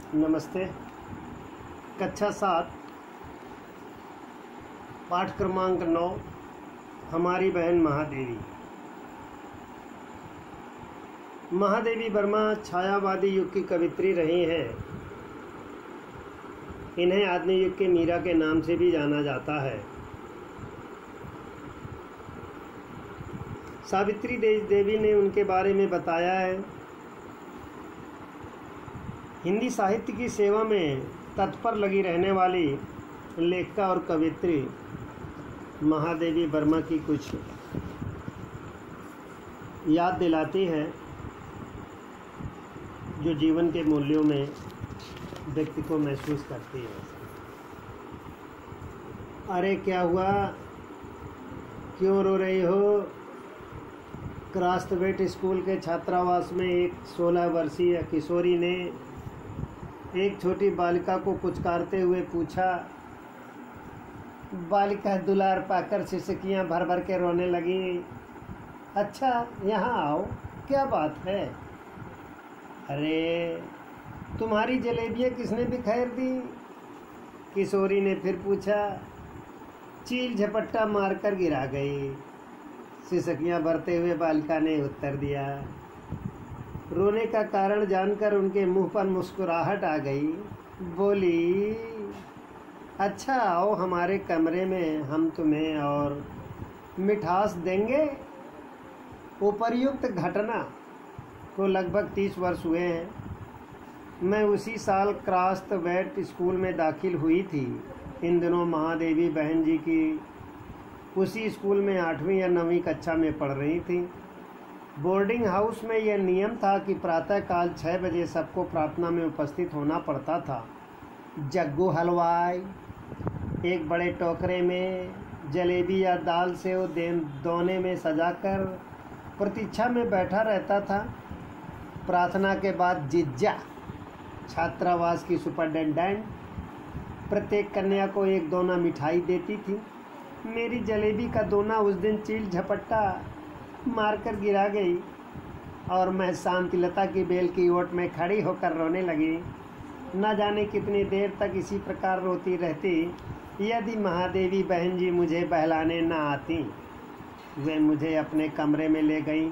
नमस्ते। कक्षा 7 पाठ क्रमांक 9 हमारी बहन महादेवी। महादेवी वर्मा छायावादी युग की कवित्री रही हैं। इन्हें आधुनिक युग के मीरा के नाम से भी जाना जाता है। सावित्री देवी ने उनके बारे में बताया है, हिंदी साहित्य की सेवा में तत्पर लगी रहने वाली लेखिका और कवित्री महादेवी वर्मा की कुछ याद दिलाती है जो जीवन के मूल्यों में व्यक्ति को महसूस करती है। अरे क्या हुआ, क्यों रो रही हो? क्रास्तवेट स्कूल के छात्रावास में एक 16 वर्षीय किशोरी ने एक छोटी बालिका को कुचकारते हुए पूछा। बालिका दुलार पाकर सिसकियां भर भर के रोने लगी। अच्छा, यहाँ आओ, क्या बात है? अरे तुम्हारी जलेबियाँ किसने बिखेर दी? किशोरी ने फिर पूछा। चील झपट्टा मारकर गिरा गई, सिसकियां भरते हुए बालिका ने उत्तर दिया। रोने का कारण जानकर उनके मुंह पर मुस्कुराहट आ गई। बोली, अच्छा आओ हमारे कमरे में, हम तुम्हें और मिठास देंगे। उपर्युक्त घटना को लगभग 30 वर्ष हुए हैं। मैं उसी साल क्रास्तवेट स्कूल में दाखिल हुई थी। इन दिनों महादेवी बहन जी की उसी स्कूल में 8वीं या 9वीं कक्षा में पढ़ रही थी। बोर्डिंग हाउस में यह नियम था कि प्रातःकाल 6 बजे सबको प्रार्थना में उपस्थित होना पड़ता था। जग्गू हलवाई एक बड़े टोकरे में जलेबी या दाल से दोने में सजाकर प्रतीक्षा में बैठा रहता था। प्रार्थना के बाद जिज्जा, छात्रावास की सुपरिटेंडेंट, प्रत्येक कन्या को एक दोना मिठाई देती थी। मेरी जलेबी का दोना उस दिन चील झपट्टा मारकर गिरा गई और मैं शांतिलता की बेल की ओट में खड़ी होकर रोने लगी। न जाने कितनी देर तक इसी प्रकार रोती रहती यदि महादेवी बहन जी मुझे बहलाने न आती। वे मुझे अपने कमरे में ले गईं।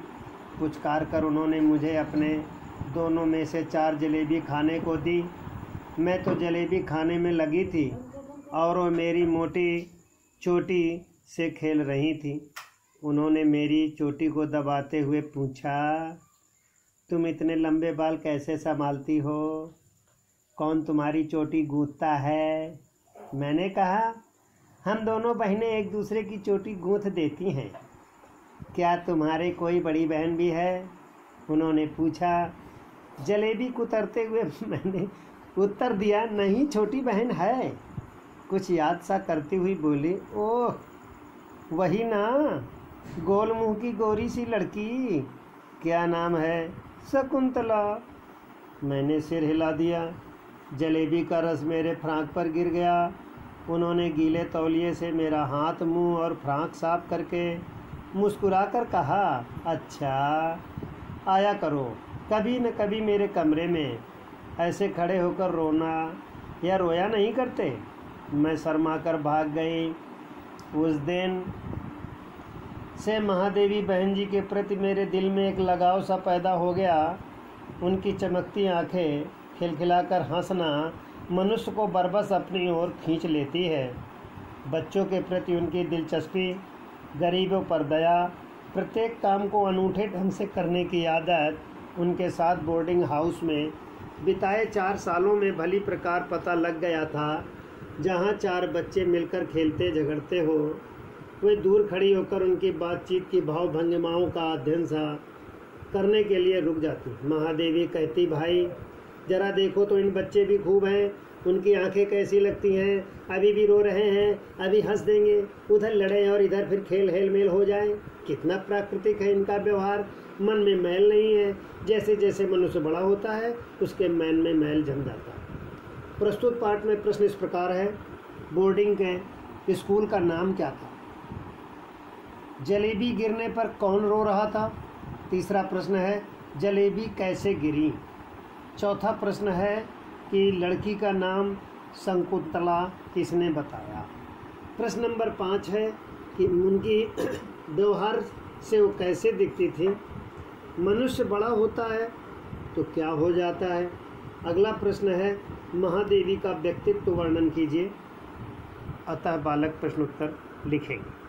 पुचकार कर उन्होंने मुझे अपने दोनों में से 4 जलेबी खाने को दी। मैं तो जलेबी खाने में लगी थी और वो मेरी मोटी चोटी से खेल रही थी। उन्होंने मेरी चोटी को दबाते हुए पूछा, तुम इतने लंबे बाल कैसे संभालती हो? कौन तुम्हारी चोटी गूंथता है? मैंने कहा, हम दोनों बहनें एक दूसरे की चोटी गूंथ देती हैं। क्या तुम्हारे कोई बड़ी बहन भी है? उन्होंने पूछा। जलेबी कुतरते हुए मैंने उत्तर दिया, नहीं, छोटी बहन है। कुछ याद सा करती हुई बोली, ओह वही ना, गोल मुंह की गोरी सी लड़की, क्या नाम है? शकुंतला। मैंने सिर हिला दिया। जलेबी का रस मेरे फ्राक पर गिर गया। उन्होंने गीले तौलिए से मेरा हाथ, मुंह और फ्राक साफ करके मुस्कुराकर कहा, अच्छा आया करो कभी न कभी मेरे कमरे में, ऐसे खड़े होकर रोना या रोया नहीं करते। मैं शर्माकर भाग गई। उस दिन से महादेवी बहन जी के प्रति मेरे दिल में एक लगाव सा पैदा हो गया। उनकी चमकती आंखें खिलखिलाकर हंसना मनुष्य को बरबस अपनी ओर खींच लेती है। बच्चों के प्रति उनकी दिलचस्पी, गरीबों पर दया, प्रत्येक काम को अनूठे ढंग से करने की आदत उनके साथ बोर्डिंग हाउस में बिताए 4 सालों में भली प्रकार पता लग गया था। जहाँ 4 बच्चे मिलकर खेलते झगड़ते हो, वे दूर खड़ी होकर उनकी बातचीत की भाव भंगिमाओं का अध्ययन सा करने के लिए रुक जाती। महादेवी कहती, भाई जरा देखो तो इन बच्चे भी खूब हैं, उनकी आंखें कैसी लगती हैं, अभी भी रो रहे हैं, अभी हंस देंगे, उधर लड़े और इधर फिर खेल हेल मेल हो जाए। कितना प्राकृतिक है इनका व्यवहार, मन में मैल नहीं है। जैसे जैसे मनुष्य बड़ा होता है उसके मन में मैल जम जाता है। प्रस्तुत पाठ में प्रश्न इस प्रकार है, बोर्डिंग के स्कूल का नाम क्या था? जलेबी गिरने पर कौन रो रहा था? तीसरा प्रश्न है, जलेबी कैसे गिरी? चौथा प्रश्न है, कि लड़की का नाम शकुंतला किसने बताया। प्रश्न नंबर 5 है कि उनकी व्यवहार से वो कैसे दिखती थी। मनुष्य बड़ा होता है तो क्या हो जाता है। अगला प्रश्न है महादेवी का व्यक्तित्व वर्णन कीजिए। अतः बालक प्रश्नोत्तर लिखेंगे।